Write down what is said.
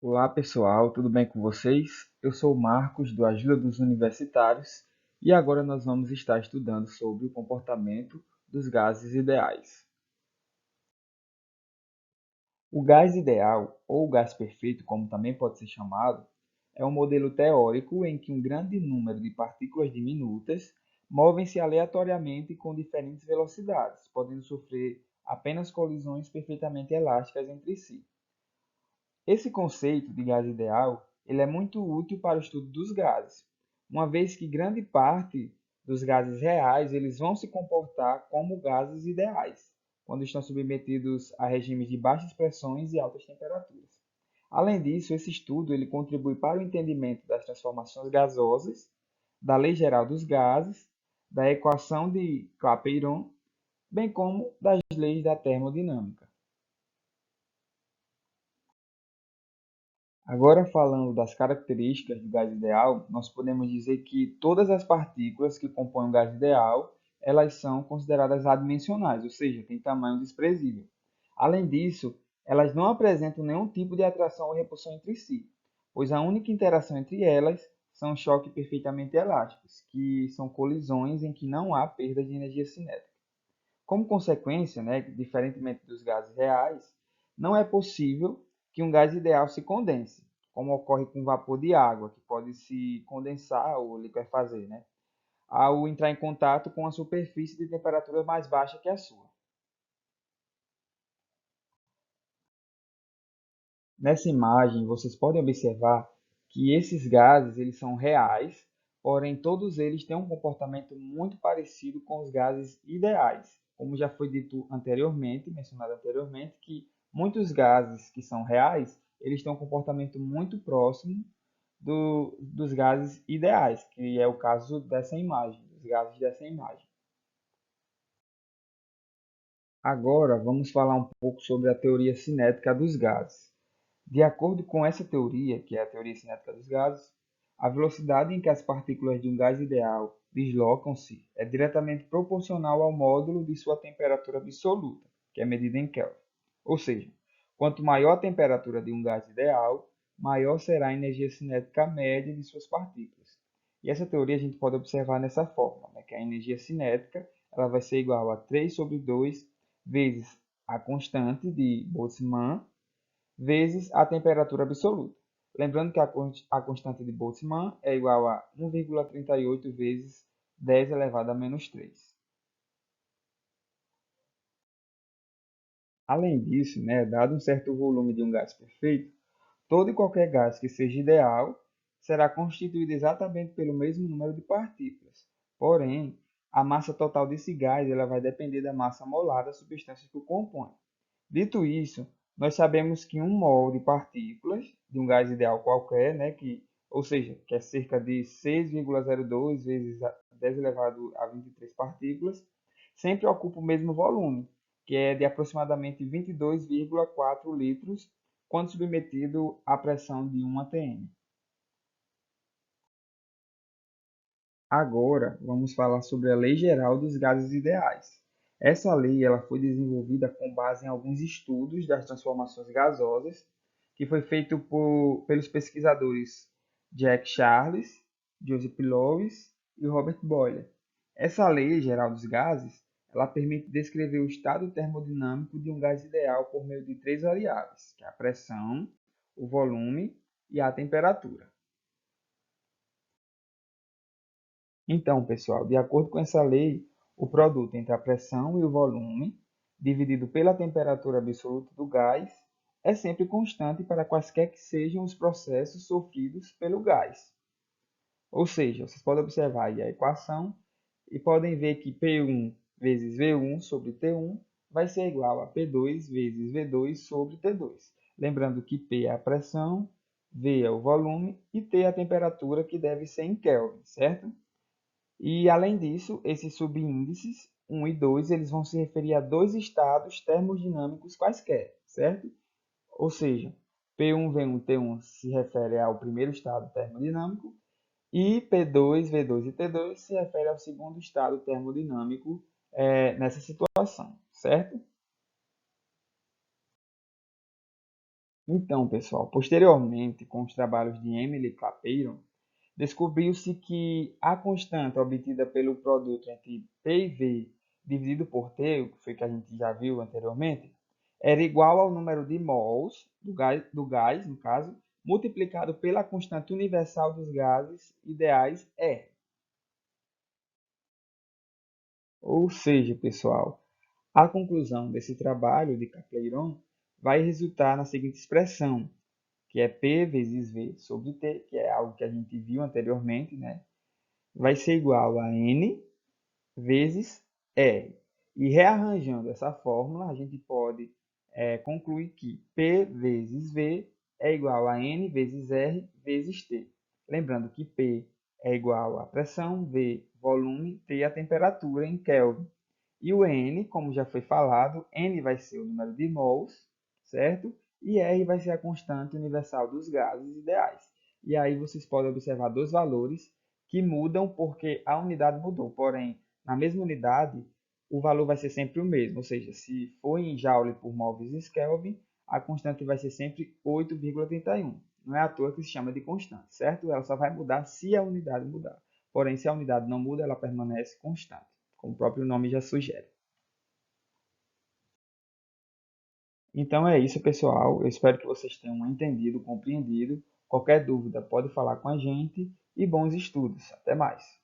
Olá pessoal, tudo bem com vocês? Eu sou o Marcos do Ajuda dos Universitários e agora nós vamos estar estudando sobre o comportamento dos gases ideais. O gás ideal, ou gás perfeito, como também pode ser chamado, é um modelo teórico em que um grande número de partículas diminutas movem-se aleatoriamente com diferentes velocidades, podendo sofrer apenas colisões perfeitamente elásticas entre si. Esse conceito de gás ideal ele é muito útil para o estudo dos gases, uma vez que grande parte dos gases reais eles vão se comportar como gases ideais, quando estão submetidos a regimes de baixas pressões e altas temperaturas. Além disso, esse estudo ele contribui para o entendimento das transformações gasosas, da lei geral dos gases, da equação de Clapeyron, bem como das leis da termodinâmica. Agora, falando das características do gás ideal, nós podemos dizer que todas as partículas que compõem o gás ideal, elas são consideradas adimensionais, ou seja, têm tamanho desprezível. Além disso, elas não apresentam nenhum tipo de atração ou repulsão entre si, pois a única interação entre elas são choques perfeitamente elásticos, que são colisões em que não há perda de energia cinética. Como consequência, né, diferentemente dos gases reais, não é possível que um gás ideal se condense, como ocorre com o vapor de água, que pode se condensar ou liquefazer, né, ao entrar em contato com a superfície de temperatura mais baixa que a sua. Nessa imagem, vocês podem observar que esses gases eles são reais, porém todos eles têm um comportamento muito parecido com os gases ideais. Como já foi dito anteriormente, mencionado anteriormente, que muitos gases que são reais, eles têm um comportamento muito próximo dos gases ideais, que é o caso dessa imagem, dos gases dessa imagem. Agora vamos falar um pouco sobre a teoria cinética dos gases. De acordo com essa teoria, que é a teoria cinética dos gases, a velocidade em que as partículas de um gás ideal deslocam-se é diretamente proporcional ao módulo de sua temperatura absoluta, que é medida em Kelvin. Ou seja, quanto maior a temperatura de um gás ideal, maior será a energia cinética média de suas partículas. E essa teoria a gente pode observar nessa forma, né, que a energia cinética ela vai ser igual a 3 sobre 2 vezes a constante de Boltzmann vezes a temperatura absoluta. Lembrando que a constante de Boltzmann é igual a 1,38 vezes 10 elevado a menos 3. Além disso, né, dado um certo volume de um gás perfeito, todo e qualquer gás que seja ideal será constituído exatamente pelo mesmo número de partículas. Porém, a massa total desse gás ela vai depender da massa molar da substância que o compõe. Dito isso, nós sabemos que 1 mol de partículas de um gás ideal qualquer, né, ou seja, que é cerca de 6,02 vezes 10 elevado a 23 partículas, sempre ocupa o mesmo volume, que é de aproximadamente 22,4 litros, quando submetido à pressão de 1 atm. Agora, vamos falar sobre a Lei Geral dos Gases Ideais. Essa lei ela foi desenvolvida com base em alguns estudos das transformações gasosas, que foi feito pelos pesquisadores Jack Charles, Joseph Lois e Robert Boyle. Essa Lei Geral dos Gases ela permite descrever o estado termodinâmico de um gás ideal por meio de três variáveis, que é a pressão, o volume e a temperatura. Então, pessoal, de acordo com essa lei, o produto entre a pressão e o volume, dividido pela temperatura absoluta do gás, é sempre constante para quaisquer que sejam os processos sofridos pelo gás. Ou seja, vocês podem observar aí a equação e podem ver que P1 vezes V1 sobre T1 vai ser igual a P2 vezes V2 sobre T2. Lembrando que P é a pressão, V é o volume e T é a temperatura, que deve ser em Kelvin, certo? E, além disso, esses subíndices 1 e 2 eles vão se referir a dois estados termodinâmicos quaisquer, certo? Ou seja, P1, V1, T1 se refere ao primeiro estado termodinâmico e P2, V2 e T2 se refere ao segundo estado termodinâmico nessa situação, certo? Então, pessoal, posteriormente, com os trabalhos de Emily Clapeyron, descobriu-se que a constante obtida pelo produto entre P e V dividido por T, o que foi que a gente já viu anteriormente, era igual ao número de mols do gás, no caso, multiplicado pela constante universal dos gases ideais R. Ou seja, pessoal, a conclusão desse trabalho de Capleiron vai resultar na seguinte expressão, que é P vezes V sobre T, que é algo que a gente viu anteriormente, né? Vai ser igual a N vezes R. E rearranjando essa fórmula, a gente pode concluir que P vezes V é igual a N vezes R vezes T. Lembrando que P é igual à pressão, V, volume, T, a temperatura em Kelvin. E o N, como já foi falado, N vai ser o número de mols, certo? E R vai ser a constante universal dos gases ideais. E aí vocês podem observar dois valores que mudam porque a unidade mudou. Porém, na mesma unidade, o valor vai ser sempre o mesmo. Ou seja, se for em Joule por mol vezes Kelvin, a constante vai ser sempre 8,31. Não é à toa que se chama de constante, certo? Ela só vai mudar se a unidade mudar. Porém, se a unidade não muda, ela permanece constante, como o próprio nome já sugere. Então é isso, pessoal. Eu espero que vocês tenham entendido, compreendido. Qualquer dúvida, pode falar com a gente e bons estudos. Até mais.